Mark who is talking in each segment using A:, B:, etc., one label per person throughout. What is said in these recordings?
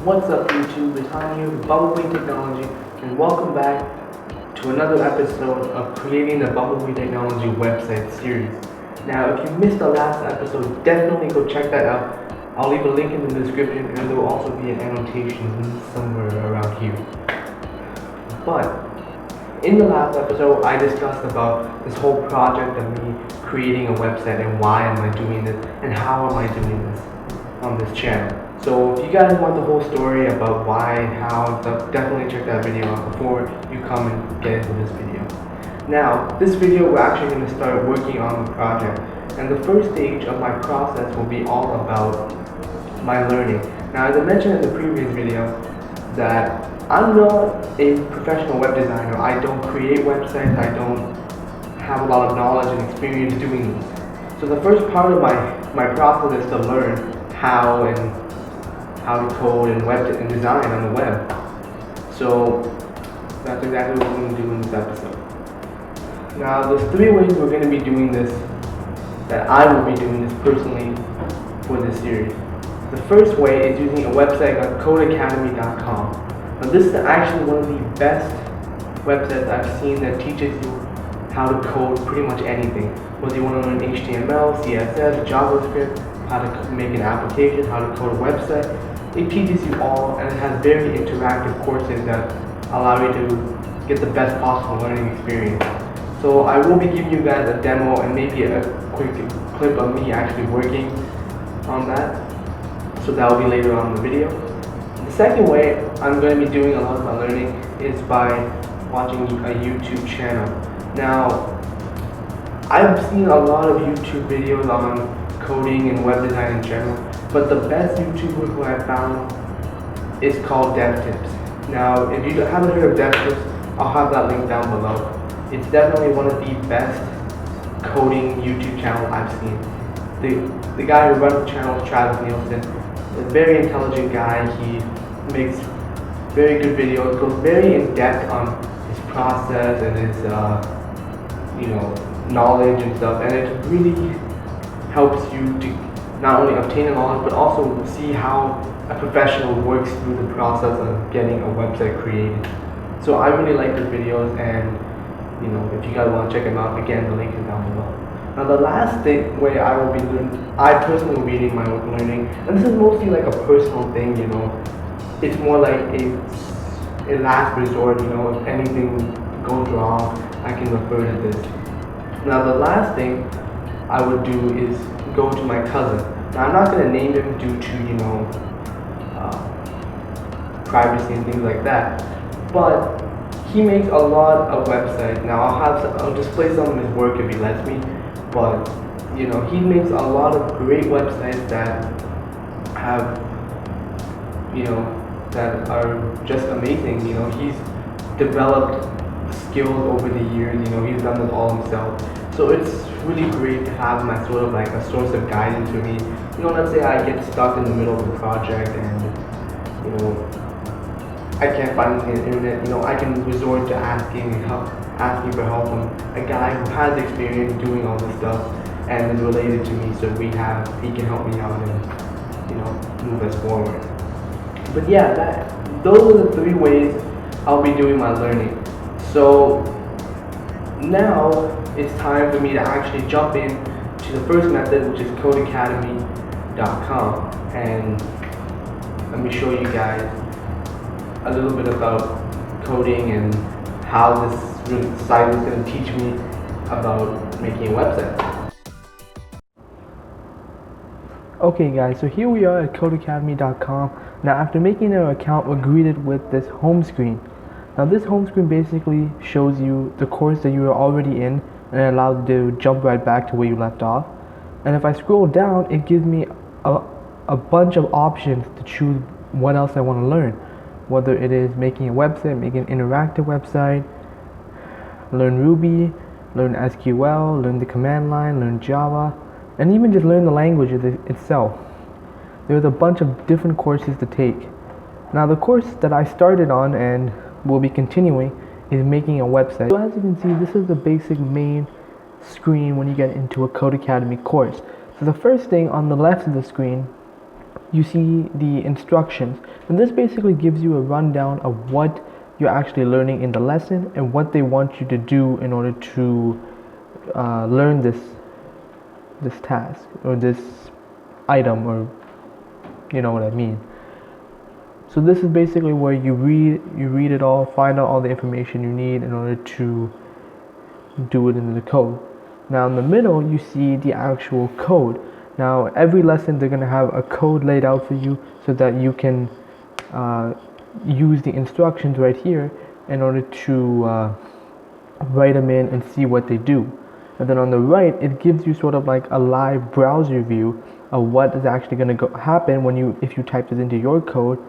A: What's up YouTube, it's Han here with Bumblebee Technology and welcome back to another episode of creating the Bumblebee Technology website series. Now if you missed the last episode, definitely go check that out. I'll leave a link in the description and there will also be an annotation somewhere around here. But in the last episode I discussed about this whole project of me creating a website and why am I doing this and how am I doing this on this channel. So if you guys want the whole story about why and how, definitely check that video out before you come and get into this video. Now, this video we're actually going to start working on the project, and the first stage of my process will be all about my learning. Now, as I mentioned in the previous video, that I'm not a professional web designer. I don't create websites, I don't have a lot of knowledge and experience doing this. So the first part of my process is to learn how to code and and design on the web. So that's exactly what we're going to do in this episode. Now there's three ways we're going to be doing this, that I will be doing this personally for this series. The first way is using a website called codeacademy.com. Now this is actually one of the best websites I've seen that teaches you how to code pretty much anything. Whether you want to learn HTML, CSS, JavaScript, how to make an application, how to code a website. It teaches you all, and it has very interactive courses that allow you to get the best possible learning experience. So I will be giving you guys a demo and maybe a quick clip of me actually working on that. So that will be later on in the video. The second way I'm going to be doing a lot of my learning is by watching a YouTube channel. Now, I've seen a lot of YouTube videos on coding and web design in general, but the best YouTuber who I found is called DevTips. Now, if you haven't heard of DevTips, I'll have that link down below. It's definitely one of the best coding YouTube channels I've seen. The guy who runs the channel is Travis Nielsen. He's a very intelligent guy. He makes very good videos, goes very in depth on his process and his knowledge and stuff, and it really helps you to not only obtain a knowledge but also see how a professional works through the process of getting a website created. So I really like his videos, and if you guys want to check them out, again the link is down below. Now the last way I will be I personally will be doing my own learning, and this is mostly like a personal thing, it's more like a last resort, if anything goes wrong I can refer to this. Now the last thing I would do is go to my cousin. Now I'm not going to name him due to privacy and things like that, but he makes a lot of websites. Now I'll display some of his work if he lets me, but he makes a lot of great websites that have that are just amazing. He's developed skills over the years. He's done this all himself. So it's really great to have him as sort of like a source of guidance for me. Let's say I get stuck in the middle of a project and I can't find anything on the internet. I can resort to asking for help from a guy who has experience doing all this stuff and is related to me, so he can help me out and move us forward. But yeah, those are the three ways I'll be doing my learning. So now it's time for me to actually jump in to the first method, which is codeacademy.com, and let me show you guys a little bit about coding and how this site is going to teach me about making a website. Okay guys, so here we are at codeacademy.com. Now after making an account, we're greeted with this home screen. Now this home screen basically shows you the course that you are already in, and it allows you to jump right back to where you left off. And if I scroll down, it gives me a bunch of options to choose what else I want to learn. Whether it is making a website, making an interactive website, learn Ruby, learn SQL, learn the command line, learn Java, and even just learn the language itself. There's a bunch of different courses to take. Now the course that I started on and will be continuing is making a website. So as you can see, this is the basic main screen when you get into a Code Academy course. So the first thing on the left of the screen you see the instructions, and this basically gives you a rundown of what you're actually learning in the lesson and what they want you to do in order to learn this task or this item, or you know what I mean. So this is basically where you read it all, find out all the information you need in order to do it in the code. Now in the middle you see the actual code. Now every lesson they're going to have a code laid out for you so that you can use the instructions right here in order to write them in and see what they do. And then on the right it gives you sort of like a live browser view of what is actually going to happen when if you type this into your code,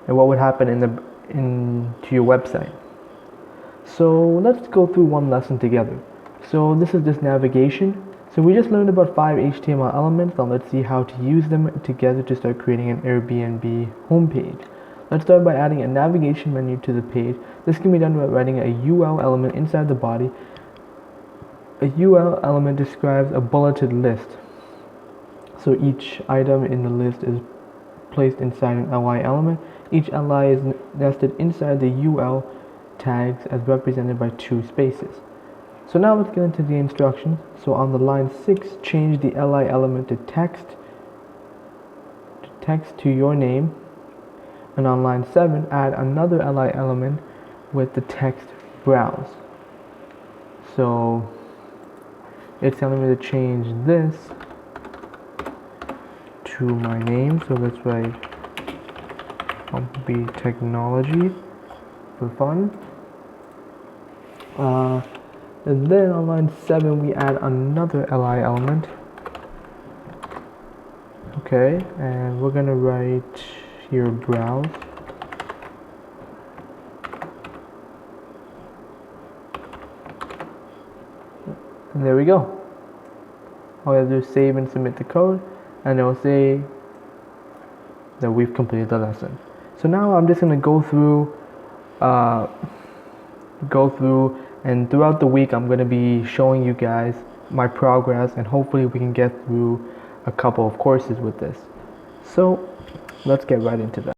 A: and what would happen into your website. So let's go through one lesson together. So this is just navigation. So we just learned about 5 HTML elements. Now let's see how to use them together to start creating an Airbnb homepage. Let's start by adding a navigation menu to the page. This can be done by writing a UL element inside the body. A UL element describes a bulleted list. So each item in the list is placed inside an LI element. Each LI is nested inside the UL tags as represented by 2 spaces. So now let's get into the instructions. So on the line 6, change the LI element to text to your name. And on line 7, add another LI element with the text browse. So it's telling me to change this to my name. So let's write Bumblebee Technology for fun. And then on line 7 we add another LI element. Okay, and we're gonna write here browse. And there we go. All we have to do is save and submit the code, and it will say that we've completed the lesson. So now I'm just gonna go through and throughout the week I'm going to be showing you guys my progress, and hopefully we can get through a couple of courses with this. So let's get right into that.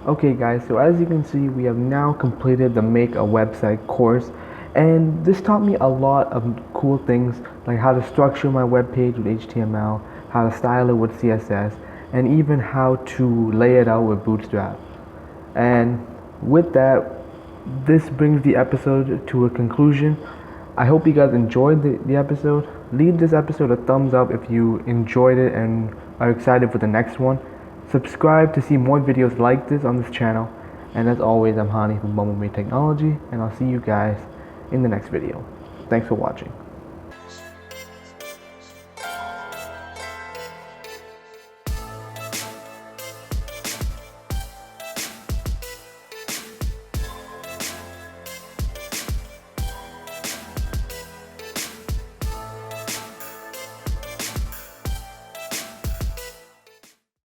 A: Okay guys, so as you can see, we have now completed the Make a Website course, and this taught me a lot of cool things like how to structure my web page with HTML, how to style it with CSS, and even how to lay it out with Bootstrap. And with that, this brings the episode to a conclusion. I hope you guys enjoyed the episode. Leave this episode a thumbs up if you enjoyed it and are excited for the next one. Subscribe to see more videos like this on this channel. And as always, I'm Hani from Bumblebee Technology, and I'll see you guys in the next video. Thanks for watching.